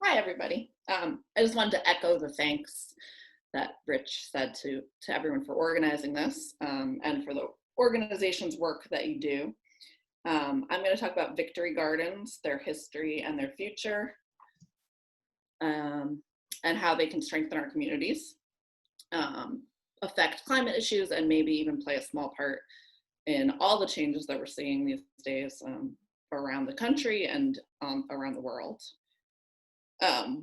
Hi, everybody. I just wanted to echo the thanks that Rich said to everyone for organizing this and for the organization's work that you do. I'm going to talk about Victory Gardens, their history and their future, um, and how they can strengthen our communities, affect climate issues, and maybe even play a small part in all the changes that we're seeing these days around the country and around the world.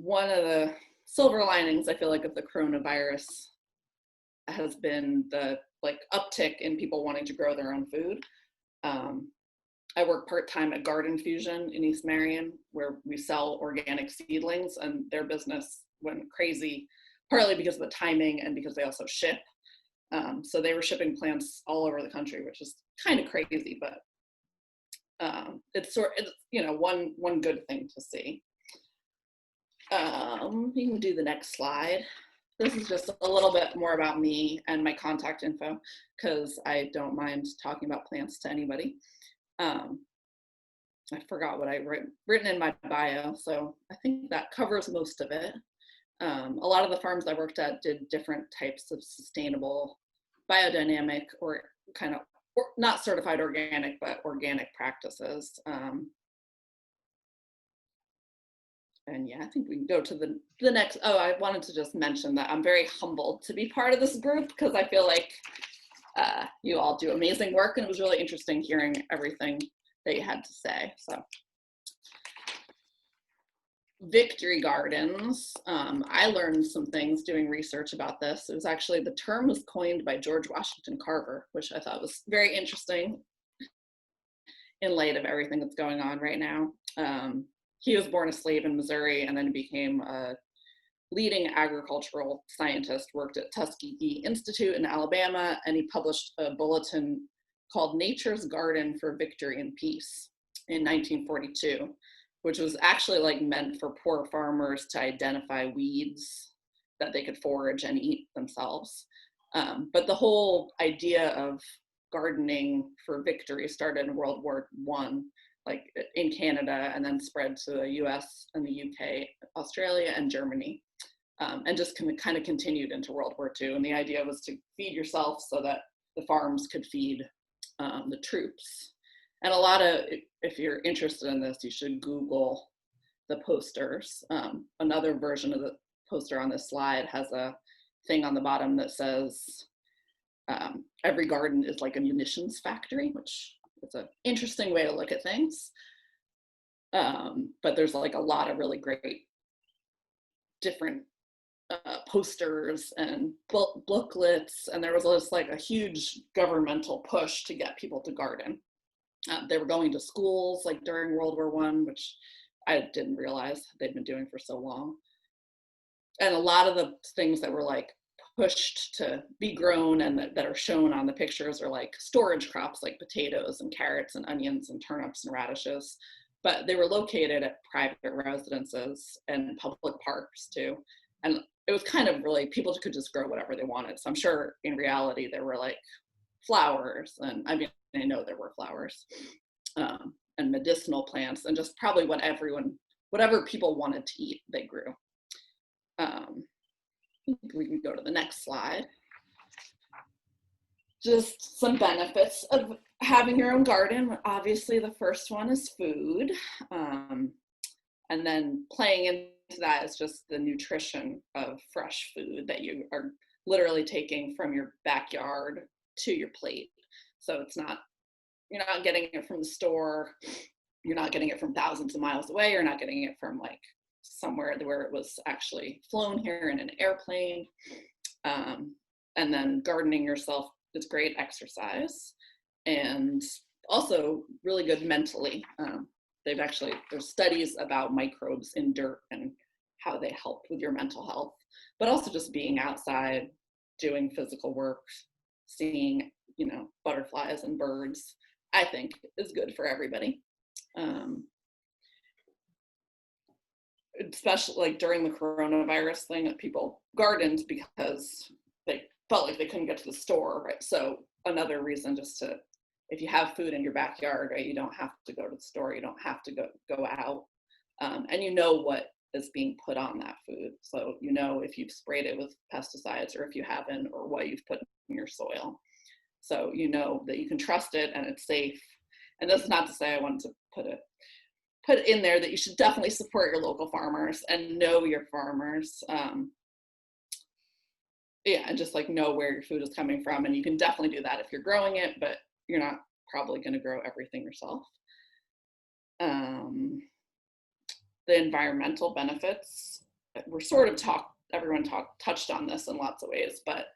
One of the silver linings, I feel like, of the coronavirus has been the uptick in people wanting to grow their own food. I work part-time at Garden Fusion in East Marion, where we sell organic seedlings, and their business went crazy, partly because of the timing and because they also ship. So they were shipping plants all over the country, which is kind of crazy, but it's one good thing to see. You can do the next slide. This is just a little bit more about me and my contact info, because I don't mind talking about plants to anybody. I forgot what I written in my bio, so I think that covers most of it. A lot of the farms I worked at did different types of sustainable, biodynamic, or kind of not certified organic, but organic practices. And yeah, I think we can go to the next. Oh, I wanted to just mention that I'm very humbled to be part of this group, because I feel like you all do amazing work, and it was really interesting hearing everything that you had to say. So Victory Gardens, I learned some things doing research about this. It was actually, the term was coined by George Washington Carver, which I thought was very interesting in light of everything that's going on right now. He was born a slave in Missouri and then became a leading agricultural scientist, worked at Tuskegee Institute in Alabama, and he published a bulletin called Nature's Garden for Victory and Peace in 1942, which was actually meant for poor farmers to identify weeds that they could forage and eat themselves. But the whole idea of gardening for victory started in World War I, in Canada, and then spread to the US and the UK, Australia, and Germany. And just kind of continued into World War II. And the idea was to feed yourself so that the farms could feed the troops. And a lot of, if you're interested in this, you should Google the posters. Another version of the poster on this slide has a thing on the bottom that says, every garden is like a munitions factory, which is an interesting way to look at things. But there's a lot of really great different posters and booklets, and there was just a huge governmental push to get people to garden. They were going to schools during World War I, which I didn't realize they'd been doing for so long. And a lot of the things that were pushed to be grown and that are shown on the pictures are storage crops, like potatoes and carrots and onions and turnips and radishes. But they were located at private residences and public parks too. And it was kind of really, people could just grow whatever they wanted. So I'm sure in reality there were flowers, and I mean, I know there were flowers, and medicinal plants, and just probably whatever people wanted to eat, they grew. We can go to the next slide. Just some benefits of having your own garden. Obviously, the first one is food. And then playing into that is just the nutrition of fresh food that you are literally taking from your backyard to your plate. So you're not getting it from the store. You're not getting it from thousands of miles away. You're not getting it from somewhere where it was actually flown here in an airplane. And then gardening yourself is great exercise, and also really good mentally. There's studies about microbes in dirt and how they help with your mental health, but also just being outside, doing physical work, seeing, butterflies and birds, I think is good for everybody. Especially during the coronavirus thing, that people gardened because they felt like they couldn't get to the store, right? So another reason just to, if you have food in your backyard, right, you don't have to go to the store, you don't have to go out, and you know what is being put on that food. So you know if you've sprayed it with pesticides or if you haven't, or what you've put in your soil. So you know that you can trust it and it's safe. And that's not to say I wanted to put in there that you should definitely support your local farmers and know your farmers. Yeah, and just like know where your food is coming from. And you can definitely do that if you're growing it, but you're not probably going to grow everything yourself. The environmental benefits, we're sort of touched on this in lots of ways, but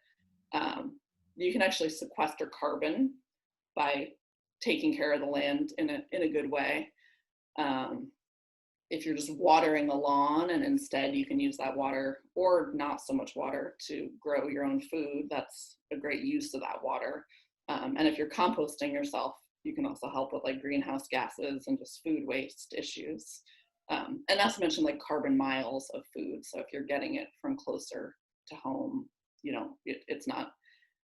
you can actually sequester carbon by taking care of the land in a good way. If you're just watering the lawn and instead you can use that water or not so much water to grow your own food, that's a great use of that water. And if you're composting yourself, you can also help with like greenhouse gases and just food waste issues. And not to mention like carbon miles of food. So if you're getting it from closer to home, you know, it's not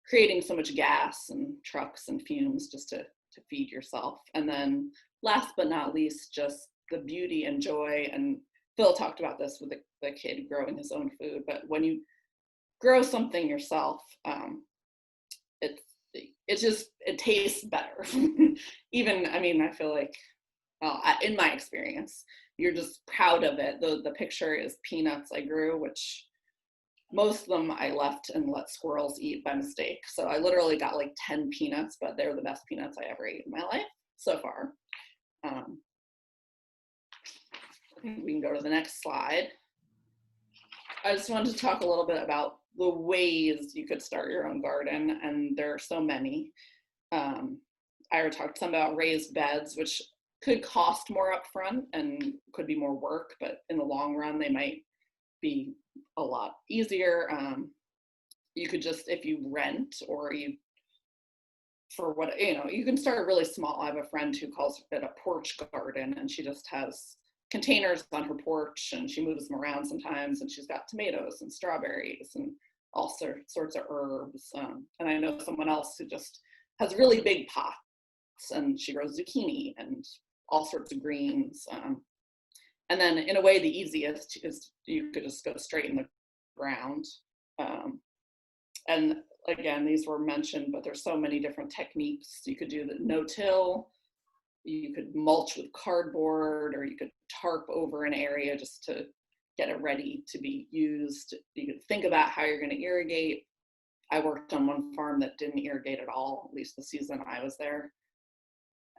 creating so much gas and trucks and fumes just to feed yourself. And then last but not least, just the beauty and joy, and Phil talked about this with the kid growing his own food, but when you grow something yourself, it tastes better. Even, I mean, I feel like, in my experience, you're just proud of it. The picture is peanuts I grew, which most of them I left and let squirrels eat by mistake. So I literally got like 10 peanuts, but they're the best peanuts I ever ate in my life so far. I think we can go to the next slide. I just wanted to talk a little bit about the ways you could start your own garden, and there are so many. I already talked some about raised beds, which could cost more upfront and could be more work, but in the long run, they might be a lot easier. You could just, if you rent or you can start really small. I have a friend who calls it a porch garden, and she just has containers on her porch and she moves them around sometimes, and she's got tomatoes and strawberries and all sorts of herbs. And I know someone else who just has really big pots and she grows zucchini and all sorts of greens. And then in a way, the easiest is you could just go straight in the ground. And again, these were mentioned, but there's so many different techniques. You could do the no-till, you could mulch with cardboard, or you could tarp over an area just to get it ready to be used. You could think about how you're going to irrigate. I worked on one farm that didn't irrigate at all, at least the season I was there.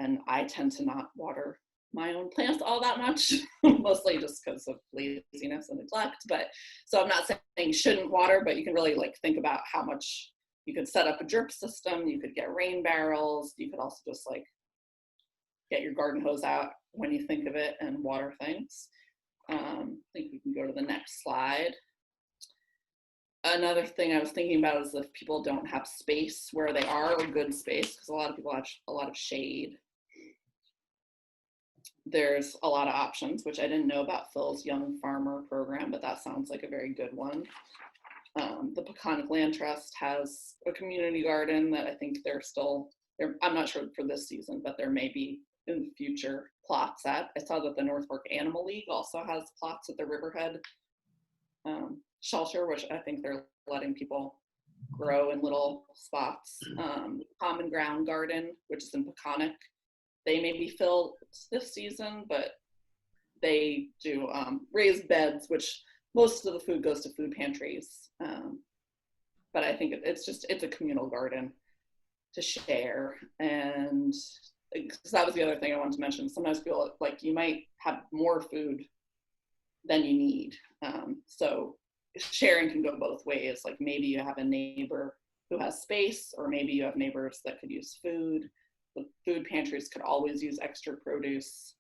And I tend to not water my own plants all that much, mostly just because of laziness and neglect. But so I'm not saying you shouldn't water, but you can really like think about how much you could set up a drip system. You could get rain barrels. You could also just like get your garden hose out when you think of it and water things. I think we can go to the next slide. Another thing I was thinking about is if people don't have space where they are, or good space, because a lot of people have a lot of shade. There's a lot of options, which I didn't know about Phil's Young Farmer program, but that sounds like a very good one. The Peconic Land Trust has a community garden that I think I'm not sure for this season, but there may be in the future plots at. I saw that the North Fork Animal League also has plots at the Riverhead shelter, which I think they're letting people grow in little spots. Common Ground Garden, which is in Peconic, they may be filled this season, but they do raised beds, which most of the food goes to food pantries. But I think it's a communal garden to share. And because that was the other thing I wanted to mention. Sometimes people, like, you might have more food than you need. So sharing can go both ways. Like maybe you have a neighbor who has space, or maybe you have neighbors that could use food. The food pantries could always use extra produce.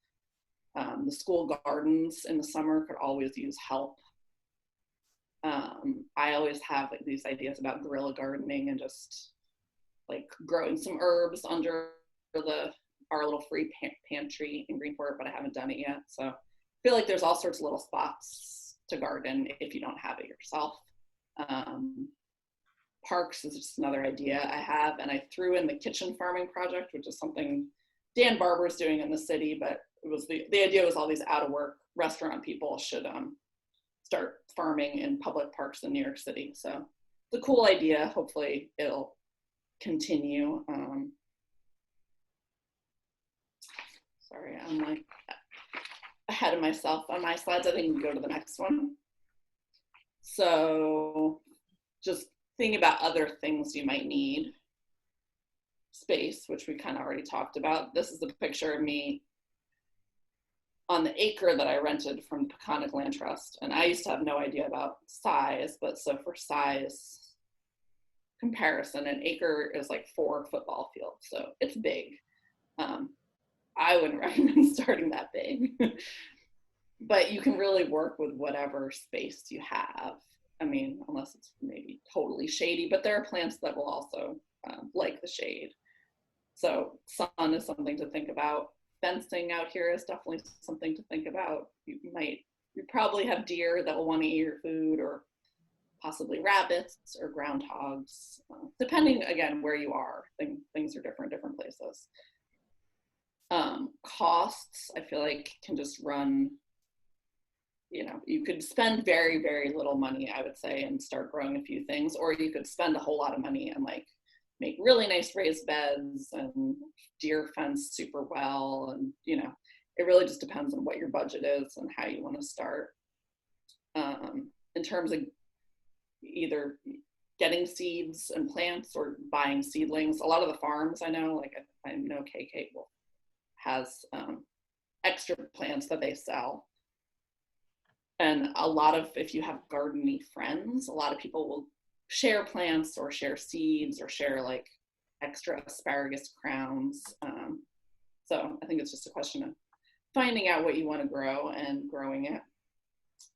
The school gardens in the summer could always use help. I always have like these ideas about guerrilla gardening and just like growing some herbs under our little free pantry in Greenport, but I haven't done it yet. So I feel like there's all sorts of little spots to garden if you don't have it yourself. Parks is just another idea I have, and I threw in the kitchen farming project, which is something Dan Barber's doing in the city, but it was the idea was all these out of work restaurant people should start farming in public parks in New York City. So it's a cool idea. Hopefully it'll continue. Sorry, I'm like ahead of myself on my slides. I think we can go to the next one. So just thinking about other things you might need. Space, which we kind of already talked about. This is a picture of me on the acre that I rented from Peconic Land Trust. And I used to have no idea about size, but so for size comparison, an acre is like 4 football fields. So it's big. I wouldn't recommend starting that big, but you can really work with whatever space you have. I mean, unless it's maybe totally shady, but there are plants that will also like the shade. So sun is something to think about. Fencing out here is definitely something to think about. You probably have deer that will want to eat your food, or possibly rabbits or groundhogs, depending again where you are. Things are different places. Costs, I feel like, can just run, you could spend very, very little money, I would say, and start growing a few things, or you could spend a whole lot of money and like make really nice raised beds and deer fence super well. And, it really just depends on what your budget is and how you want to start. In terms of either getting seeds and plants or buying seedlings, a lot of the farms I know KK has extra plants that they sell. And a lot of, if you have garden-y friends, a lot of people will share plants or share seeds or share like extra asparagus crowns. So I think it's just a question of finding out what you want to grow and growing it.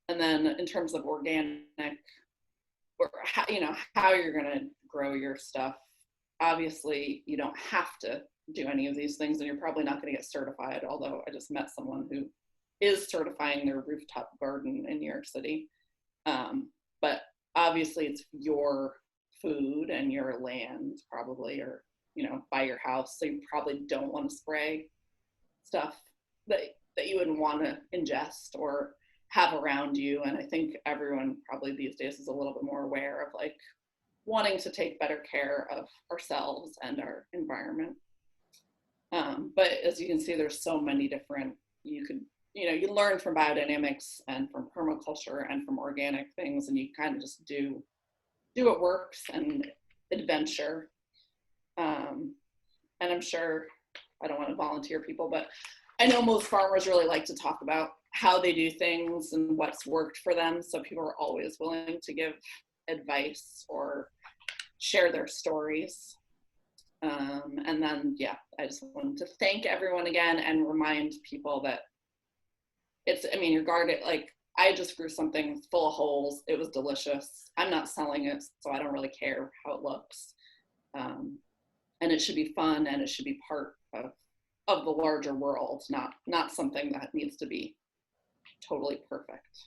And then in terms of organic, or how you're going to grow your stuff, obviously you don't have to do any of these things, and you're probably not going to get certified, although I just met someone who is certifying their rooftop garden in New York City. But obviously it's your food and your land probably, or by your house, so you probably don't want to spray stuff that you wouldn't want to ingest or have around you. And I think everyone probably these days is a little bit more aware of like wanting to take better care of ourselves and our environment. But as you can see, there's so many different, you learn from biodynamics and from permaculture and from organic things, and you kind of just do what works and adventure. And I'm sure, I don't want to volunteer people, but I know most farmers really like to talk about how they do things and what's worked for them. So people are always willing to give advice or share their stories. And then, I just wanted to thank everyone again and remind people that your garden, like I just grew something full of holes. It was delicious. I'm not selling it, so I don't really care how it looks. And it should be fun, and it should be part of the larger world, not something that needs to be totally perfect.